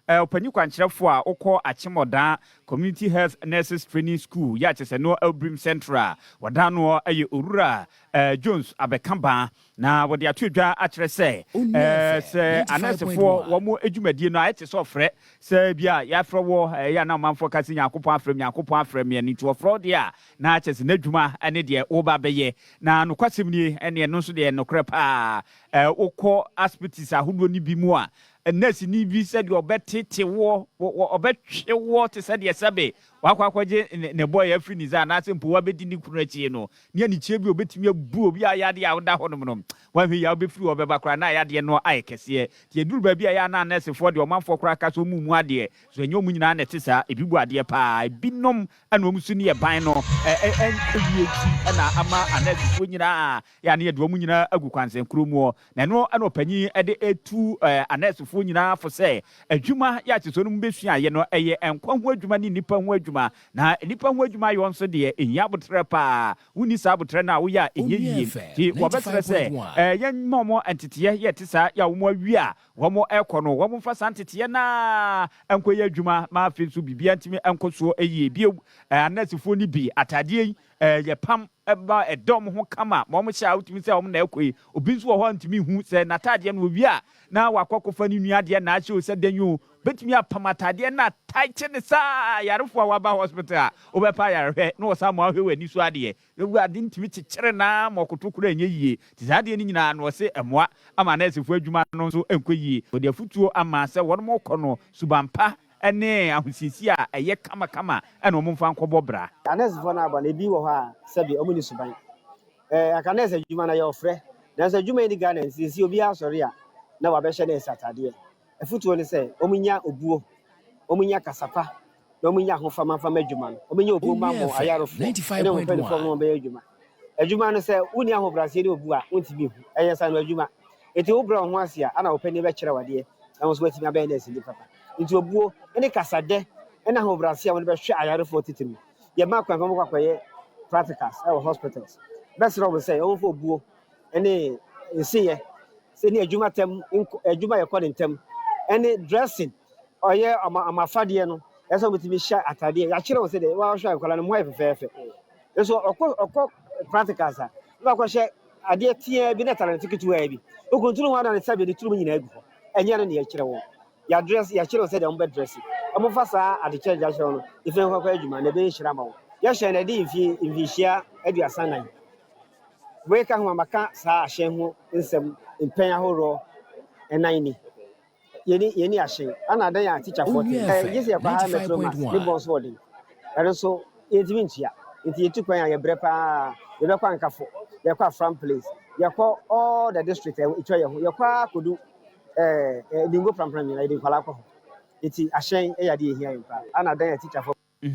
opanyi kwankyerefo a okọ Akyem Oda Community Health Nurses Training School ya chese no Birim Central wada no aye Orura Jones Abeka-Baah na wode atodwa akyere se se anesefo wo adwumadie no ayete so frɛ se bia ya frɛ wo ya na manfo kase Yakopon afrem ya ni to frɔ de a na chese na adwuma ene de wo ba bɛyɛ na no kwasem ni ene no so de no krɛ pa okɔ hospitals ahodo ni bi mu a nurse ni bi said you obetete wo obetwe wo te said yesabe wakwaje ne boy afri ni za na sempo wa bedi ni kunu achi no ne ani chie bi obetimi abu obi ayade a woda honom no wa hwe ya obefri obeba kra na ayade no ayekese tie duru ba bi aya na nurse for de omanfo kra ka so mumu ade so enyo mu nyina na tisa ebibu ade pa ebinom ana omusu ne ban no ewieti na ama anurse fo nyina ya ne de omu nyina agu kwansen kromu na no ana opanyi ede etu anurse fo nyina fo se adwuma ya te so no mbesua ye no eye enkwa ho adwuma ni nipa ho adwuma na nipa ho adwuma yo nso de ehia botre pa wuni sa botre na wo ya ehie ti wo betre se yen momo entitiye ye tisa ya wo awi a wo mo ekono wo mo fa santitiye na enkoye adwuma ma afi so bibia ntimi enkoso eyie bi anasifo ni bi atade ye pam eba edom ho kama mo sha utimi se mo na ekoi obi nso ho ntimi hu se natade no wi a na wakokofa ni nuade na ache o se danyu betimi apamatade na tight ne sa yarefo wa hospital obepa yarehwe na osamo ahwe wani so ade ewu ade ntimi kikere na mokotokura enye yie tizade ni nyina na se emoa ama na esefo adwuma no nso enkoyie ode afutuo ama se won mo kono subampa ene ahusisi a eye kama ene omumfa nkobɔ bra anesfo na aba na bi wo ha sebi omuni suban akanese adwuma na ye ofre na se adwuma ni Ghana nsisi obi asori a na wa behye na satade afutuo ni se omunya obuo omunya kasapa na omunya hofama fama adwuma no omunya obuo ma mo ayarofo ene wo pele fo mo be adwuma adwuma no se uni ahobrase ni obu a untibi hu eye sa no adwuma eti wo bra ho ase a ana wo pele be kyere wade na wo so watimi abe na esi papa nti obuo ene kasade ene ahobrase a wo be hwe ayarofo titimi ye ma kwa fam kwaye practicals e hospitals best rob say o fo obuo ene esiye se ni adwuma tem adwuma ye kɔ ntem ene dressing oye amafade no eso bitimi hya atade ya kyerɛ wo se de wa hwa akwala no mo efefefe eso okɔ practicals a ba kɔ hye ade tie bi na talent kitu wa bi okuntunu ho na sabe de turu nyina agu hɔ enye no ne ya kyerɛ wo ya dress ya kyerɛ wo se de mo be dressing omo fa sa ade kyerɛ ja kyerɛ no ife ho kwa adwuma na be hyira ma wo ya hye na de mfihia aduasa nan we ka ho amaka sa ahye ho nsɛm mpen ahoro enan ni yeni ahye ana dan ya teacher 40 yes ya kwa metro mass ni boss word ero so yetimi ntia nti yetu kwan ya yebre pa ye be kwa nkafo ye kwa from place ye kwa all the district etwa ye ho ye kwa kodu dingo pram ni na de kwala kwa nti ahye ya de ehia ye pa ana dan ya teacher 40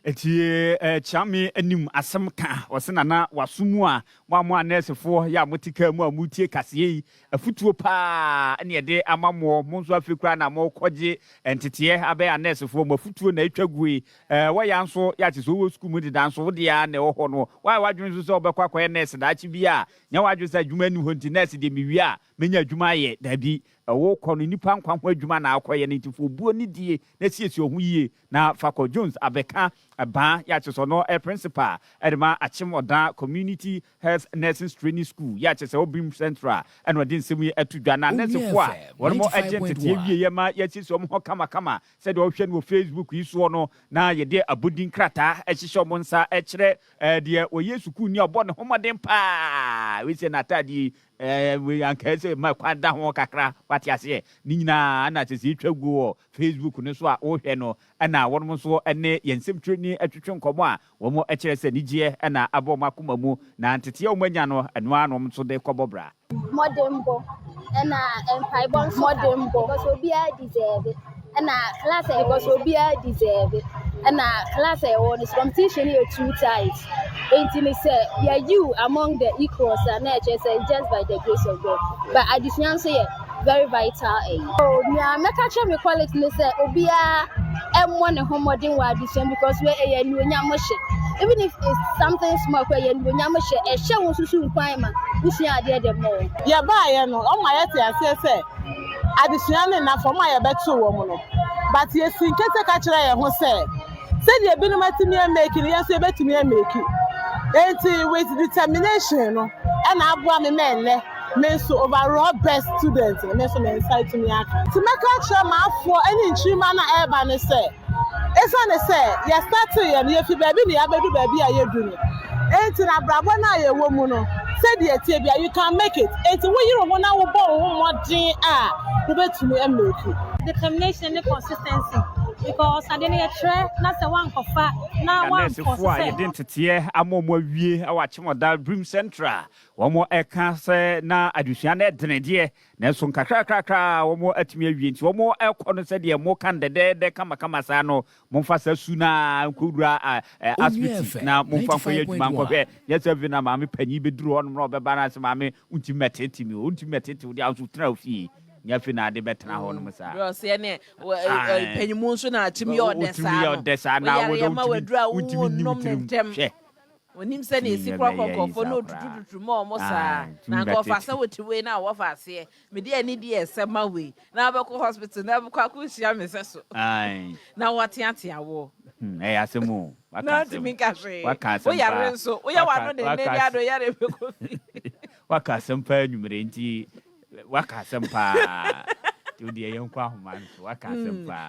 eti chame anim asem ka osena na wasumu a mo anesefo ya motika mu amutie kaseye afutuo pa ne yede amamo mo nso afekura na mo koje entete abe anesefo mo afutuo na atwagui wa ya nso ya te so wo school mu de danso wo de ya na wo ho no wa wadwun nso so obekwa kwaye nurse da achi bi a nya wadwun sa adwuma ni ho nti nurse de miwi a menya adwuma ye dabi wo kono nipa nkwa ho adwuma na akoye ne ntifo buo ni die na siesie ho yie na Fako Jones Abeka-Baah ya che so no principal edema Akyem Oda Community Health Nursing Training School ya che so Birim Central and odin semu atudwa na nesefo a won mo agent tie wie ye ma ya chi so mo kama said wo hwe no Facebook yi so no na ye de abudin krata ehihye mo nsa ekire de o Yesu ku ni obo ne homoden pa we se na tadi we ankese ma kwada ho kakra watiase ni nyina na tese twagu Facebook no so a wo hwe no ana won mo so ene yensem training atwetwe nkomo a wo mo ekire se nigie ana abo makoma mu na ntete o manya no eno anom so de kobobra modembo ana empire modembo because obia deserve it ana class because obia deserve it ana class one is competition here 2 times 18 say yeah you among the equals and just by the grace of God but addition say very vital oh me catch me quality me say obia M1 and homodin wa addition because we a new nyamoshe even if it's something small where you nyamoshe e she won susu nkwan ma busi ade de mo ya ba ye no o ma ye te ase say addition na for ma ye betu wo mo no but yes in kete ka kire ye ho say the ebinom atimi make it yes e betimi make it enti with determination no and aboa me menle me so overall best student me so me insight me aka to make a sure ma afọ any nchima na eba ne say esa ne say ye start ye no ye fi baby ne abedu baby a ye du no enti na brabo na ye wo mu no say the tie bia you can make it enti wo yiro ho na wo bo wo modin a wo betumi make it determination and consistency because I didn't try not the one cofa now one for identity amomo wie Akyem Oda Birim Central one more eka say na adusua na denede na so nkakrakrakra one more atimi awie nti one more ekono say de mo kan de kama sa no momfa sa su na nkowura asbiti na momfa ko yaduma nkɔhwɛ yesa vi na maame panyi beduru hɔ no na obeba na se maame untimeteti wo dia so tra ofie nyafi na de betena ho no musa bro se ne penyimu nso na atimi odesa na wo nom ntem onim se ne esi kwakɔkɔfo no tututu mo saa na nkɔfa sa wotiwe na wo fa ase me de ani de esema we na abɛkɔ hospital na abɛkɔ akuhia me seso na watiatia wo asemu na timi kafe wo yare nso wo ya wano de ne ado yare beko waka sempa nwumere nti waka sempa ti odi eyenkwa homan waka sempa